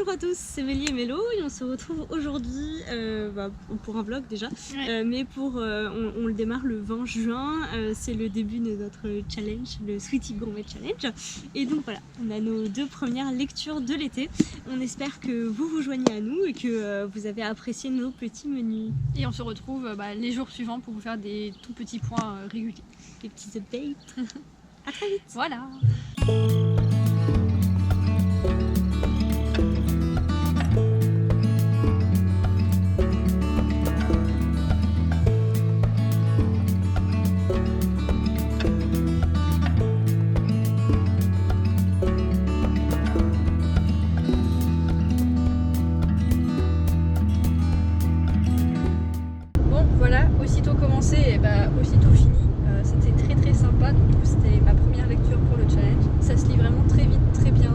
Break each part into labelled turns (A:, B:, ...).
A: Bonjour à tous, c'est Mélie et Mélo et on se retrouve aujourd'hui pour un vlog déjà, mais on le démarre le 20 juin, c'est le début de notre challenge, le Sweetie Gourmet Challenge. Et donc voilà, on a nos 2 premières lectures de l'été. On espère que vous vous joignez à nous et que vous avez apprécié nos petits menus.
B: Et on se retrouve les jours suivants pour vous faire des tout petits points réguliers.
A: Des petits updates. À très vite.
B: Voilà. Voilà, aussitôt commencé et aussitôt fini. C'était très sympa, donc c'était ma première lecture pour le challenge. Ça se lit vraiment très vite, très bien,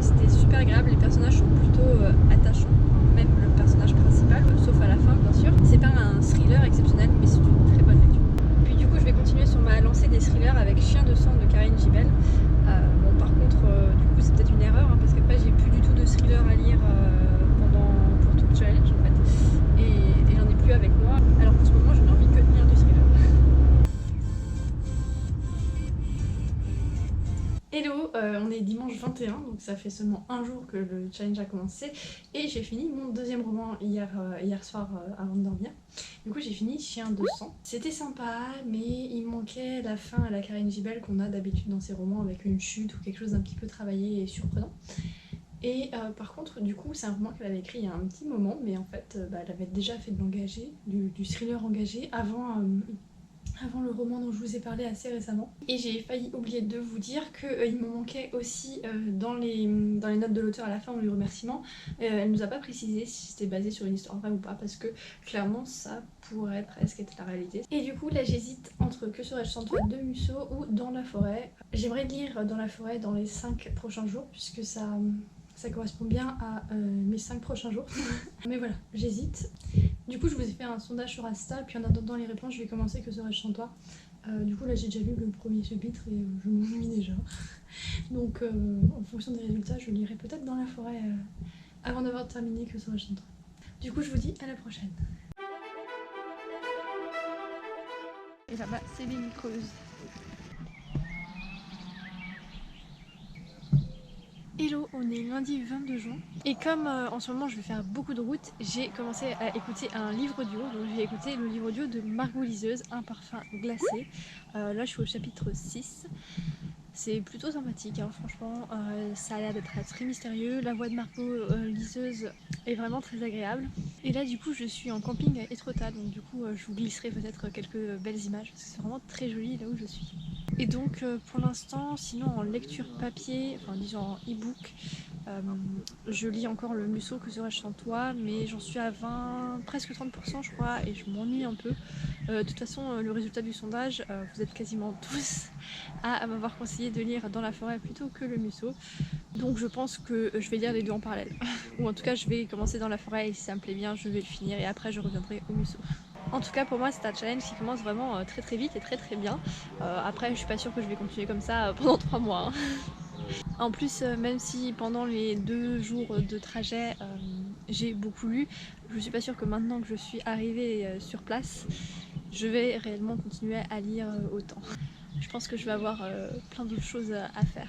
B: c'était super agréable, les personnages sont plutôt attachants, même le personnage principal, sauf à la fin bien sûr. C'est pas un thriller exceptionnel, mais c'est une très bonne lecture. Puis du coup je vais continuer sur ma lancée des thrillers avec Chien de sang de Karine Gibel. Bon par contre du coup c'est peut-être une erreur parce qu'après j'ai plus du tout de thriller à lire pour tout le challenge en fait. Et j'en ai plus avec moi, alors qu'en ce moment je n'ai envie que de lire du thriller. Hello, on est dimanche 21, donc ça fait seulement un jour que le challenge a commencé et j'ai fini mon deuxième roman hier soir avant de dormir. Du coup j'ai fini Chien de sang. C'était sympa, mais il manquait la fin à la Karine Gibel qu'on a d'habitude dans ses romans avec une chute ou quelque chose d'un petit peu travaillé et surprenant. Et par contre, du coup, c'est un roman qu'elle avait écrit il y a un petit moment, mais en fait, elle avait déjà fait de l'engagé, du thriller engagé, avant le roman dont je vous ai parlé assez récemment. Et j'ai failli oublier de vous dire qu'il me manquait aussi dans les notes de l'auteur à la fin, dans les remerciements, elle nous a pas précisé si c'était basé sur une histoire vraie ou pas, parce que clairement ça pourrait presque être la réalité. Et du coup là j'hésite entre Que serais-je sans toi de Musso ou Dans la forêt. J'aimerais lire Dans la forêt dans les 5 prochains jours, puisque ça correspond bien à mes 5 prochains jours. Mais voilà, j'hésite. Du coup je vous ai fait un sondage sur Insta, puis en attendant les réponses je vais commencer Que serais-je sans toi. Du coup là j'ai déjà lu le premier chapitre et je m'ennuie déjà. Donc en fonction des résultats je lirai peut-être Dans la forêt avant d'avoir terminé Que serais-je sans toi. Du coup je vous dis à la prochaine. Et là-bas c'est les mycoses. Hello, on est lundi 22 juin et comme en ce moment je vais faire beaucoup de route, j'ai commencé à écouter un livre audio. Donc j'ai écouté le livre audio de Margot Liseuse, Un parfum glacé. Là je suis au chapitre 6. C'est plutôt sympathique hein, franchement, ça a l'air d'être très mystérieux. La voix de Margot Liseuse est vraiment très agréable. Et là du coup je suis en camping à Étretat, donc du coup je vous glisserai peut-être quelques belles images parce que c'est vraiment très joli là où je suis. Et donc pour l'instant, sinon en lecture papier, enfin disons en e-book, je lis encore le Musso Que serais-je sans toi, mais j'en suis à 20, presque 30% je crois, et je m'ennuie un peu. De toute façon, le résultat du sondage, vous êtes quasiment tous à m'avoir conseillé de lire Dans la forêt plutôt que le Musso. Donc je pense que je vais lire les deux en parallèle. Ou en tout cas je vais commencer Dans la forêt et si ça me plaît bien je vais le finir et après je reviendrai au Musso. En tout cas pour moi c'est un challenge qui commence vraiment très vite et très bien. Après je suis pas sûre que je vais continuer comme ça pendant 3 mois. Hein. En plus même si pendant les 2 jours de trajet j'ai beaucoup lu, je suis pas sûre que maintenant que je suis arrivée sur place, je vais réellement continuer à lire autant. Je pense que je vais avoir plein d'autres choses à faire.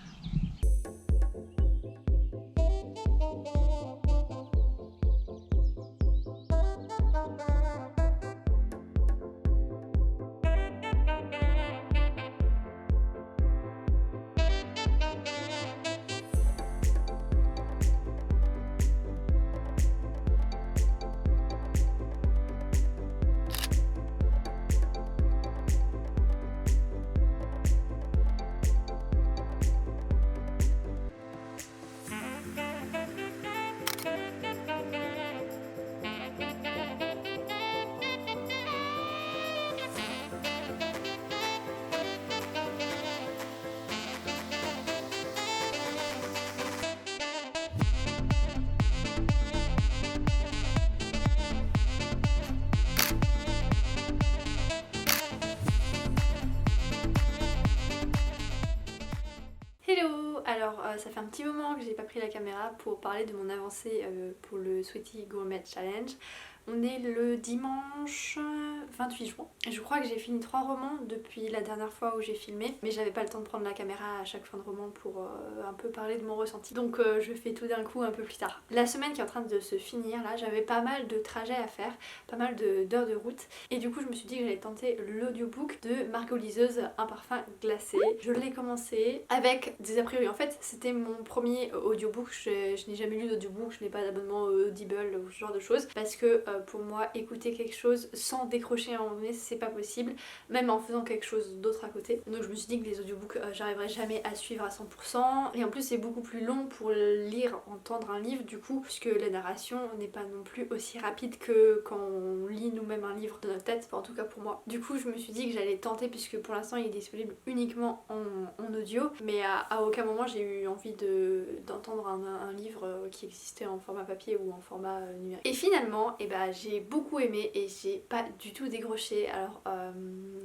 B: ça fait un petit moment que j'ai pas pris la caméra pour parler de mon avancée pour le Sweetie Gourmet Challenge. On est le dimanche 28 juin. Je crois que j'ai fini 3 romans depuis la dernière fois où j'ai filmé, mais j'avais pas le temps de prendre la caméra à chaque fin de roman pour un peu parler de mon ressenti. Donc je fais tout d'un coup un peu plus tard. La semaine qui est en train de se finir là, j'avais pas mal de trajets à faire, pas mal d'heures de route, et du coup je me suis dit que j'allais tenter l'audiobook de Margot Liseuse, Un parfum glacé. Je l'ai commencé avec des a priori. En fait c'était mon premier audiobook, je n'ai jamais lu d'audiobook, je n'ai pas d'abonnement Audible ou ce genre de choses, parce que pour moi écouter quelque chose sans décrocher à un moment donné c'est pas possible, même en faisant quelque chose d'autre à côté. Donc je me suis dit que les audiobooks j'arriverai jamais à suivre à 100%, et en plus c'est beaucoup plus long pour lire, entendre un livre du coup, puisque la narration n'est pas non plus aussi rapide que quand on lit nous-mêmes un livre de notre tête, enfin, en tout cas pour moi. Du coup je me suis dit que j'allais tenter, puisque pour l'instant il est disponible uniquement en audio, mais à aucun moment j'ai eu envie d'entendre un livre qui existait en format papier ou en format numérique. Et finalement, et bah, j'ai beaucoup aimé et j'ai pas du tout décroché. Alors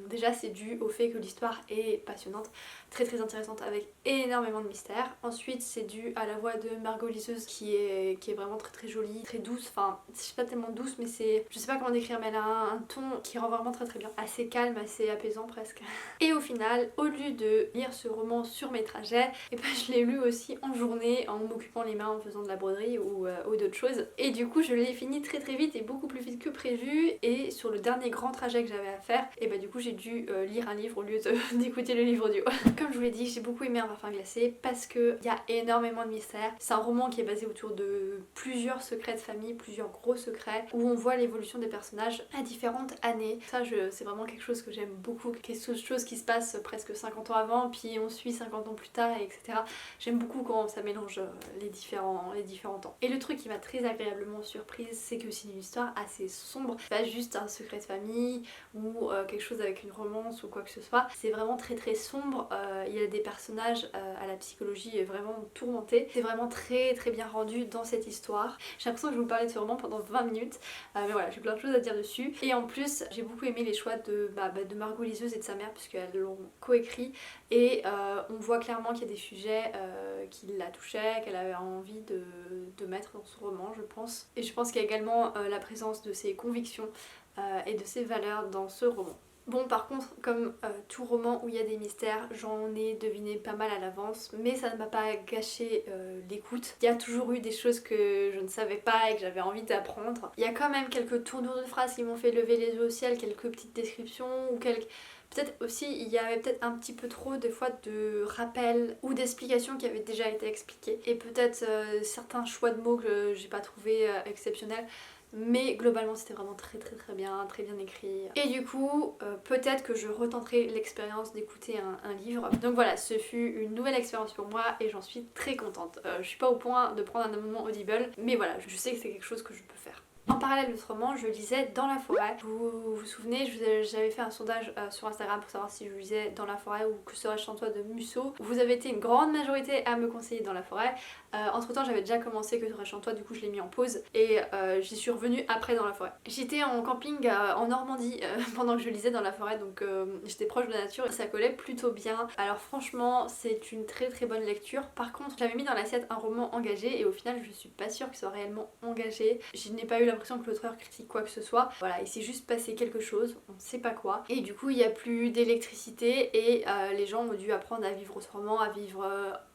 B: déjà c'est dû au fait que l'histoire est passionnante, très intéressante, avec énormément de mystères. Ensuite c'est dû à la voix de Margot Liseuse qui est vraiment très jolie, très douce, enfin c'est pas tellement douce mais c'est, je sais pas comment décrire, mais elle a un ton qui rend vraiment très bien, assez calme, assez apaisant presque. Et au final, au lieu de lire ce roman sur mes trajets, et ben je l'ai lu aussi en journée en m'occupant les mains, en faisant de la broderie ou d'autres choses, et du coup je l'ai fini très vite et beaucoup plus vite que prévu. Et sur le dernier grand trajet que j'avais à faire, et bah du coup j'ai dû lire un livre au lieu d'écouter le livre audio. Comme je vous l'ai dit, j'ai beaucoup aimé Un parfum glacé parce qu'il y a énormément de mystères. C'est un roman qui est basé autour de plusieurs secrets de famille, plusieurs gros secrets, où on voit l'évolution des personnages à différentes années. Ça c'est vraiment quelque chose que j'aime beaucoup, quelque chose qui se passe presque 50 ans avant, puis on suit 50 ans plus tard, etc. J'aime beaucoup quand ça mélange les différents temps. Et le truc qui m'a très agréablement surprise, c'est que c'est une histoire assez sombre, pas juste un secret de famille ou quelque chose avec une romance ou quoi que ce soit. C'est vraiment très sombre, il y a des personnages à la psychologie vraiment tourmentée. C'est vraiment très bien rendu dans cette histoire. J'ai l'impression que je vais vous parler de ce roman pendant 20 minutes, mais voilà, j'ai plein de choses à dire dessus. Et en plus, j'ai beaucoup aimé les choix de Margot Liseuse et de sa mère, puisqu'elles l'ont coécrit, et on voit clairement qu'il y a des sujets qui la touchaient, qu'elle avait envie de mettre dans son roman, je pense. Et je pense qu'il y a également la présence de ses convictions et de ses valeurs dans ce roman. Bon, par contre, comme tout roman où il y a des mystères, j'en ai deviné pas mal à l'avance, mais ça ne m'a pas gâché l'écoute. Il y a toujours eu des choses que je ne savais pas et que j'avais envie d'apprendre. Il y a quand même quelques tournures de phrases qui m'ont fait lever les yeux au ciel, quelques petites descriptions ou quelques... Peut-être aussi il y avait peut-être un petit peu trop des fois de rappels ou d'explications qui avaient déjà été expliquées, et peut-être certains choix de mots que j'ai pas trouvé exceptionnels. Mais globalement c'était vraiment très bien écrit. Et du coup peut-être que je retenterai l'expérience d'écouter un livre. Donc voilà, ce fut une nouvelle expérience pour moi et j'en suis très contente. Je suis pas au point de prendre un abonnement Audible, mais voilà, je sais que c'est quelque chose que je peux faire. En parallèle de ce roman, je lisais Dans la forêt. Vous vous souvenez, j'avais fait un sondage sur Instagram pour savoir si je lisais Dans la forêt ou Que serais-je sans toi de Musso. Vous avez été une grande majorité à me conseiller Dans la forêt. Entre temps j'avais déjà commencé Que serais-je sans toi, du coup je l'ai mis en pause et j'y suis revenue après Dans la forêt. J'étais en camping en Normandie pendant que je lisais Dans la forêt, donc j'étais proche de la nature et ça collait plutôt bien. Alors franchement c'est une très bonne lecture. Par contre j'avais mis dans l'assiette un roman engagé et au final je suis pas sûre qu'il soit réellement engagé. Je n'ai pas eu l'impression que l'auteur critique quoi que ce soit. Voilà, il s'est juste passé quelque chose, on ne sait pas quoi. Et du coup il n'y a plus d'électricité et les gens ont dû apprendre à vivre autrement, à vivre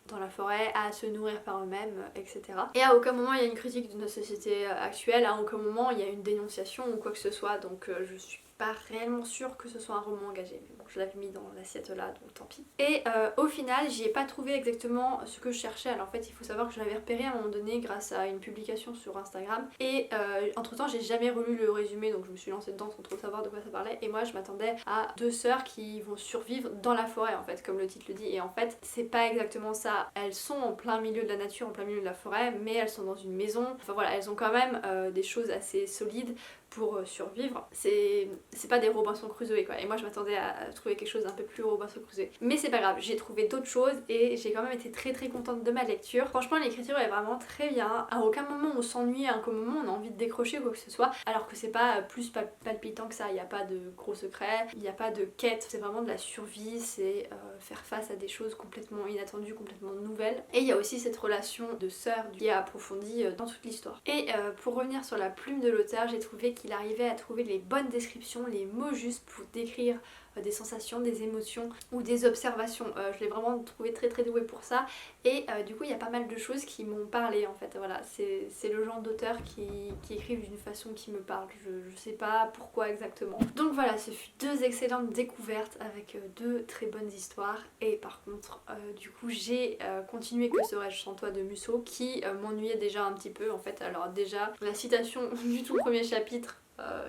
B: dans la forêt, à se nourrir par eux-mêmes, etc. Et à aucun moment il y a une critique de notre société actuelle, à aucun moment il y a une dénonciation ou quoi que ce soit, donc je suis pas réellement sûre que ce soit un roman engagé, mais bon je l'avais mis dans l'assiette là donc tant pis. Et au final j'y ai pas trouvé exactement ce que je cherchais. Alors en fait il faut savoir que je l'avais repéré à un moment donné grâce à une publication sur Instagram et entre temps j'ai jamais relu le résumé, donc je me suis lancée dedans sans trop savoir de quoi ça parlait, et moi je m'attendais à deux sœurs qui vont survivre dans la forêt en fait, comme le titre le dit, et en fait c'est pas exactement ça. Elles sont en plein milieu de la nature, en plein milieu de la forêt, mais elles sont dans une maison, enfin voilà, elles ont quand même des choses assez solides
C: pour survivre. C'est pas des Robinson Crusoe quoi, et moi je m'attendais à trouver quelque chose d'un peu plus Robinson Crusoe. Mais c'est pas grave, j'ai trouvé d'autres choses et j'ai quand même été très très contente de ma lecture. Franchement l'écriture est vraiment très bien, à aucun moment on s'ennuie, à aucun moment on a envie de décrocher quoi que ce soit, alors que c'est pas plus palpitant que ça, il n'y a pas de gros secrets, il n'y a pas de quête, c'est vraiment de la survie, c'est faire face à des choses complètement inattendues, complètement nouvelles. Et il y a aussi cette relation de sœur qui est approfondie dans toute l'histoire. Et pour revenir sur la plume de l'auteur, j'ai trouvé qu'il arrivait à trouver les bonnes descriptions, les mots justes pour décrire des sensations, des émotions ou des observations. Je l'ai vraiment trouvé très très doué pour ça et du coup il y a pas mal de choses qui m'ont parlé en fait. Voilà, c'est le genre d'auteur qui écrivent d'une façon qui me parle. Je sais pas pourquoi exactement. Donc voilà, ce fut 2 excellentes découvertes avec 2 très bonnes histoires et par contre du coup j'ai continué Que serais-je sans toi de Musso qui m'ennuyait déjà un petit peu en fait. Alors déjà la citation du tout premier chapitre,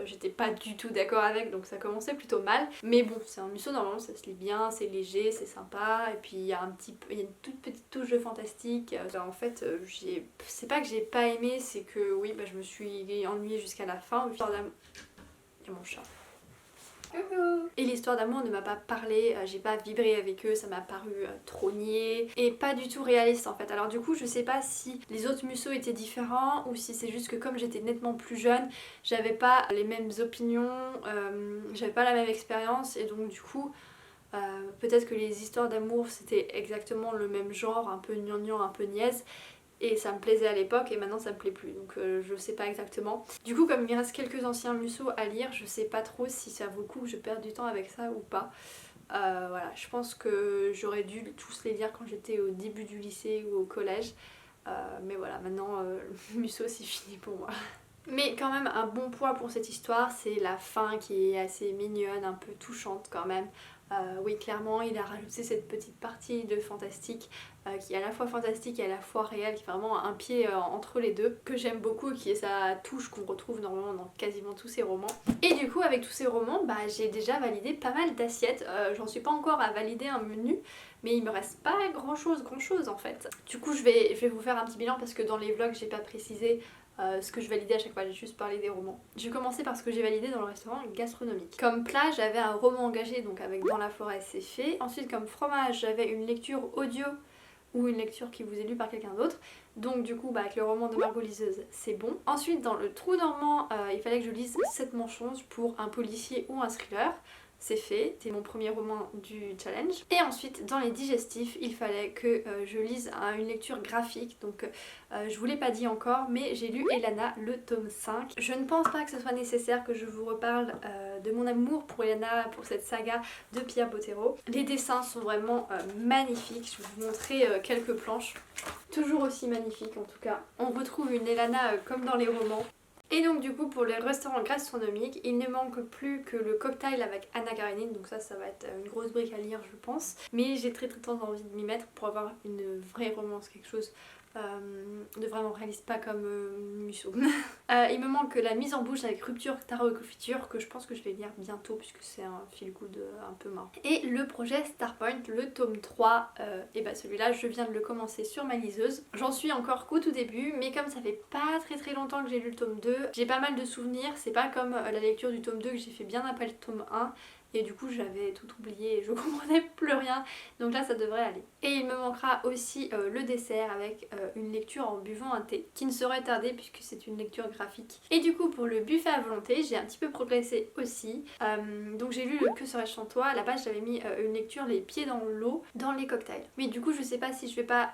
C: j'étais pas du tout d'accord avec, donc ça commençait plutôt mal, mais bon c'est un Musso, normalement ça se lit bien, c'est léger, c'est sympa, et puis il y a une toute petite touche de fantastique. En fait c'est pas que j'ai pas aimé, c'est que oui bah, je me suis ennuyée jusqu'à la fin. Il y a mon chat. Et l'histoire d'amour ne m'a pas parlé, j'ai pas vibré avec eux, ça m'a paru trop niais et pas du tout réaliste en fait. Alors du coup je sais pas si les autres Musso étaient différents ou si c'est juste que comme j'étais nettement plus jeune, j'avais pas les mêmes opinions, j'avais pas la même expérience et donc du coup peut-être que les histoires d'amour c'était exactement le même genre, un peu gnangnan, un peu niaise. Et ça me plaisait à l'époque et maintenant ça me plaît plus, donc je sais pas exactement. Du coup comme il me reste quelques anciens Musso à lire, je sais pas trop si ça vaut le coup que je perde du temps avec ça ou pas. Voilà, je pense que j'aurais dû tous les lire quand j'étais au début du lycée ou au collège. Mais voilà, maintenant Musso c'est fini pour moi. Mais quand même un bon point pour cette histoire, c'est la fin qui est assez mignonne, un peu touchante quand même. Oui clairement il a rajouté cette petite partie de fantastique qui est à la fois fantastique et à la fois réelle, qui est vraiment un pied entre les deux, que j'aime beaucoup, qui est sa touche qu'on retrouve normalement dans quasiment tous ses romans. Et du coup avec tous ces romans, bah, j'ai déjà validé pas mal d'assiettes, j'en suis pas encore à valider un menu, mais il me reste pas grand chose en fait. Du coup je vais vous faire un petit bilan parce que dans les vlogs j'ai pas précisé ce que je validais à chaque fois, j'ai juste parlé des romans. Je vais commencer par ce que j'ai validé dans le restaurant gastronomique. Comme plat, j'avais un roman engagé, donc avec Dans la forêt c'est fait. Ensuite comme fromage, j'avais une lecture audio ou une lecture qui vous est lue par quelqu'un d'autre. Donc du coup bah, avec le roman de Margot Liseuse c'est bon. Ensuite dans le trou normand, il fallait que je lise 7 manchons pour un policier ou un thriller. C'est fait, c'est mon premier roman du challenge. Et ensuite dans les digestifs il fallait que je lise une lecture graphique, donc je vous l'ai pas dit encore mais j'ai lu Elana le tome 5. Je ne pense pas que ce soit nécessaire que je vous reparle de mon amour pour Elana, pour cette saga de Pierre Bottero. Les dessins sont vraiment magnifiques, je vais vous montrer quelques planches, toujours aussi magnifiques en tout cas. On retrouve une Elana comme dans les romans. Et donc du coup pour le restaurant gastronomique, il ne manque plus que le cocktail avec Anna Karenine, donc ça va être une grosse brique à lire je pense. Mais j'ai très envie de m'y mettre pour avoir une vraie romance, quelque chose de vraiment réaliste, pas comme Musso. Il me manque la mise en bouche avec rupture, tarot et confiture, que je pense que je vais lire bientôt puisque c'est un feel good un peu marrant. Et le projet Starpoint, le tome 3, et bah celui-là je viens de le commencer sur ma liseuse. J'en suis encore qu'au tout début, mais comme ça fait pas très longtemps que j'ai lu le tome 2, j'ai pas mal de souvenirs, c'est pas comme la lecture du tome 2 que j'ai fait bien après le tome 1. Et du coup j'avais tout oublié et je comprenais plus rien, donc là ça devrait aller. Et il me manquera aussi le dessert avec une lecture en buvant un thé qui ne saurait tarder puisque c'est une lecture graphique. Et du coup pour le buffet à volonté j'ai un petit peu progressé aussi, donc j'ai lu le Que serais-je sans toi. À la base j'avais mis une lecture les pieds dans l'eau dans les cocktails, mais du coup je sais pas si je vais pas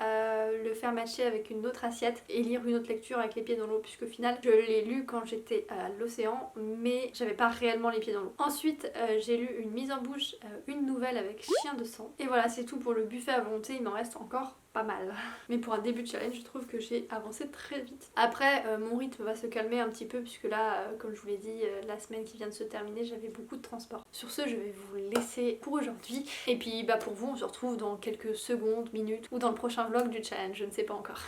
C: le faire matcher avec une autre assiette et lire une autre lecture avec les pieds dans l'eau, puisque au final je l'ai lu quand j'étais à l'océan mais j'avais pas réellement les pieds dans l'eau. Ensuite j'ai lu une mise en bouche, une nouvelle avec Chien de sang, et voilà c'est tout pour le buffet à volonté. Il m'en reste encore pas mal, mais pour un début de challenge je trouve que j'ai avancé très vite. Après mon rythme va se calmer un petit peu puisque là comme je vous l'ai dit la semaine qui vient de se terminer j'avais beaucoup de transport. Sur ce je vais vous laisser pour aujourd'hui et puis bah pour vous on se retrouve dans quelques secondes, minutes ou dans le prochain vlog du challenge, je ne sais pas encore.